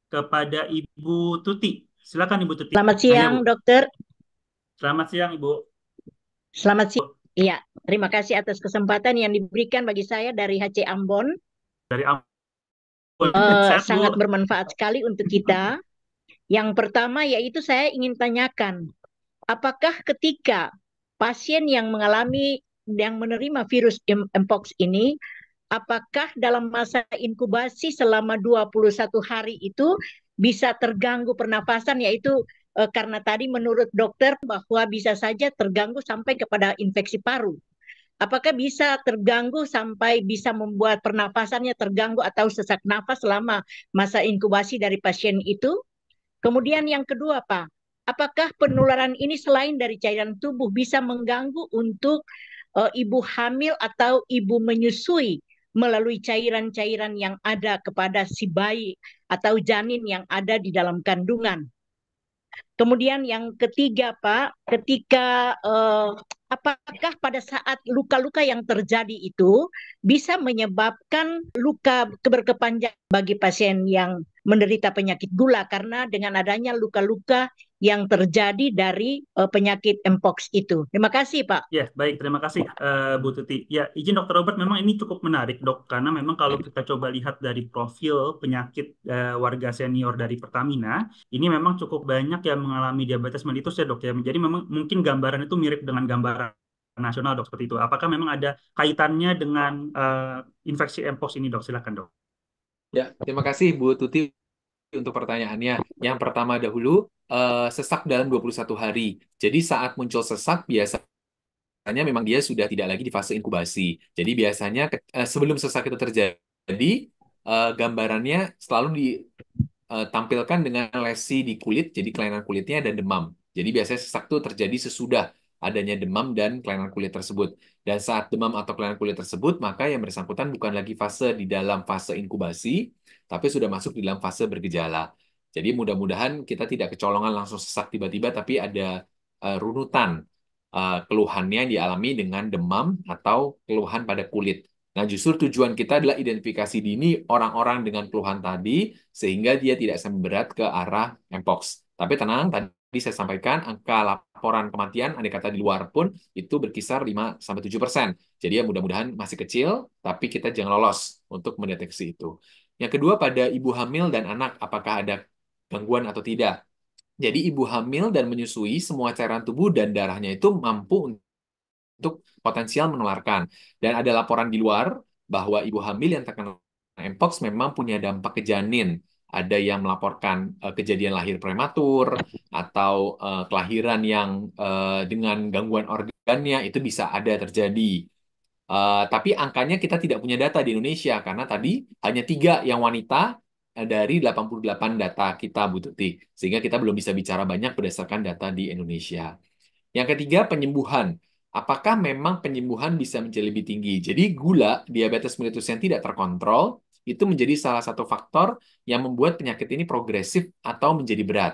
kepada Ibu Tuti. Silakan Ibu Tuti. Selamat Nah, ya siang, Bu. dokter. Selamat siang Ibu. Selamat siang. Iya, terima kasih atas kesempatan yang diberikan bagi saya dari HC Ambon. Dari Ambon. Sehat Sangat Bu. bermanfaat sekali untuk kita. Yang pertama yaitu saya ingin tanyakan, apakah ketika pasien yang menerima virus Mpox ini, apakah dalam masa inkubasi selama 21 hari itu bisa terganggu pernafasan, yaitu karena tadi menurut dokter bahwa bisa saja terganggu sampai kepada infeksi paru. Apakah bisa terganggu sampai bisa membuat pernafasannya terganggu atau sesak nafas selama masa inkubasi dari pasien itu? Kemudian yang kedua, Pak, apakah penularan ini selain dari cairan tubuh bisa mengganggu untuk ibu hamil atau ibu menyusui melalui cairan-cairan yang ada kepada si bayi atau janin yang ada di dalam kandungan? Kemudian yang ketiga, Pak, ketika apakah pada saat luka-luka yang terjadi itu bisa menyebabkan luka berkepanjangan bagi pasien yang menderita penyakit gula, karena dengan adanya luka-luka yang terjadi dari penyakit Mpox itu. Terima kasih, Pak. Ya, baik. Terima kasih, Bu Tuti. Ya, izin Dokter Robert, memang ini cukup menarik, Dok. Karena memang kalau kita coba lihat dari profil penyakit warga senior dari Pertamina, ini memang cukup banyak yang mengalami diabetes mellitus ya, Dok. Ya, jadi memang mungkin gambaran itu mirip dengan gambaran nasional, Dok, seperti itu. Apakah memang ada kaitannya dengan infeksi Mpox ini, Dok? Silakan, Dok. Ya, terima kasih Bu Tuti untuk pertanyaannya. Yang pertama dahulu, sesak dalam 21 hari. Jadi saat muncul sesak, biasanya memang dia sudah tidak lagi di fase inkubasi. Jadi biasanya sebelum sesak itu terjadi, gambarannya selalu ditampilkan dengan lesi di kulit, jadi kelainan kulitnya dan demam. Jadi biasanya sesak itu terjadi sesudah adanya demam dan kelainan kulit tersebut. Dan saat demam atau kelainan kulit tersebut, maka yang bersangkutan bukan lagi di dalam fase inkubasi, tapi sudah masuk di dalam fase bergejala. Jadi mudah-mudahan kita tidak kecolongan langsung sesak tiba-tiba, tapi ada runutan keluhannya yang dialami dengan demam atau keluhan pada kulit. Nah, justru tujuan kita adalah identifikasi dini orang-orang dengan keluhan tadi, sehingga dia tidak sampai berat ke arah Mpox. Tapi tenang, tadi saya sampaikan angka laporan kematian, andai kata di luar pun, itu berkisar 5-7%. Jadi ya mudah-mudahan masih kecil, tapi kita jangan lolos untuk mendeteksi itu. Yang kedua, pada ibu hamil dan anak, apakah ada gangguan atau tidak? Jadi ibu hamil dan menyusui, semua cairan tubuh dan darahnya itu mampu untuk potensial menularkan. Dan ada laporan di luar bahwa ibu hamil yang terkena Mpox memang punya dampak ke janin. Ada yang melaporkan kejadian lahir prematur atau kelahiran yang dengan gangguan organnya itu bisa ada terjadi. Tapi angkanya kita tidak punya data di Indonesia karena tadi hanya 3 yang wanita dari 88 data kita, Bu Tuti. Sehingga kita belum bisa bicara banyak berdasarkan data di Indonesia. Yang ketiga, penyembuhan. Apakah memang penyembuhan bisa menjadi lebih tinggi? Jadi gula, diabetes mellitus yang tidak terkontrol, itu menjadi salah satu faktor yang membuat penyakit ini progresif atau menjadi berat.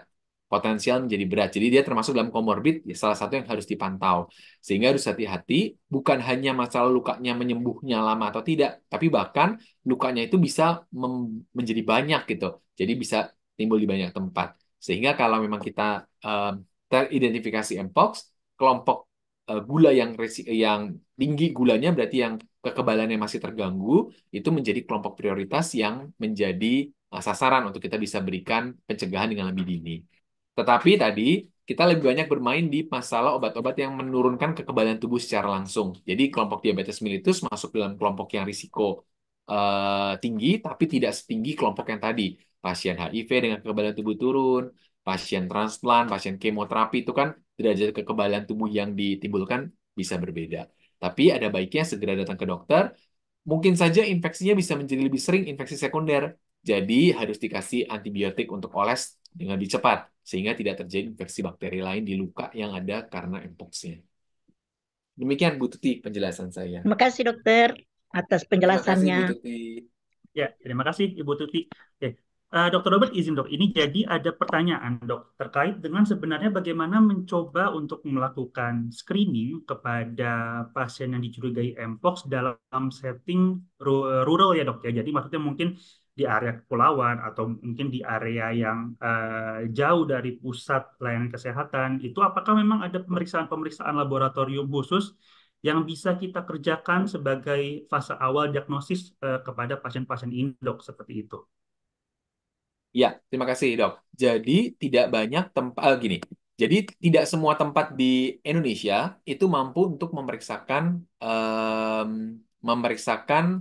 Potensial menjadi berat. Jadi dia termasuk dalam komorbid, salah satu yang harus dipantau. Sehingga harus hati-hati, bukan hanya masalah lukanya menyembuhnya lama atau tidak, tapi bahkan lukanya itu bisa menjadi banyak gitu. Jadi bisa timbul di banyak tempat. Sehingga kalau memang kita teridentifikasi Mpox, kelompok gula yang tinggi gulanya berarti yang kekebalannya masih terganggu, itu menjadi kelompok prioritas yang menjadi sasaran untuk kita bisa berikan pencegahan dengan lebih dini. Tetapi tadi kita lebih banyak bermain di masalah obat-obat yang menurunkan kekebalan tubuh secara langsung. Jadi kelompok diabetes mellitus masuk dalam kelompok yang risiko tinggi, tapi tidak setinggi kelompok yang tadi. Pasien HIV dengan kekebalan tubuh turun, pasien transplant, pasien kemoterapi itu kan derajat kekebalan tubuh yang ditimbulkan bisa berbeda. Tapi ada baiknya segera datang ke dokter. Mungkin saja infeksinya bisa menjadi lebih sering infeksi sekunder. Jadi harus dikasih antibiotik untuk oles dengan lebih cepat sehingga tidak terjadi infeksi bakteri lain di luka yang ada karena mpox-nya. Demikian Bu Tuti penjelasan saya. Terima kasih, dokter, atas Terima kasih Bu penjelasannya. Tuti. Ya, terima kasih Ibu Tuti. Oke. Dokter Robert izin dok, ini jadi ada pertanyaan dok terkait dengan sebenarnya bagaimana mencoba untuk melakukan screening kepada pasien yang dicurigai Mpox dalam setting rural ya dok ya. Jadi maksudnya mungkin di area kepulauan atau mungkin di area yang jauh dari pusat pelayanan kesehatan, itu apakah memang ada pemeriksaan-pemeriksaan laboratorium khusus yang bisa kita kerjakan sebagai fase awal diagnosis kepada pasien-pasien ini, dok, seperti itu? Ya, terima kasih, Dok. Jadi, tidak banyak tempat, gini. Jadi, tidak semua tempat di Indonesia itu mampu untuk memeriksakan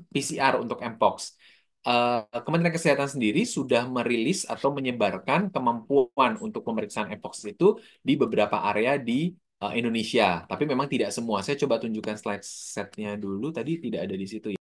PCR untuk Mpox. Kementerian Kesehatan sendiri sudah merilis atau menyebarkan kemampuan untuk pemeriksaan Mpox itu di beberapa area di Indonesia. Tapi memang tidak semua. Saya coba tunjukkan slide setnya dulu. Tadi tidak ada di situ ya.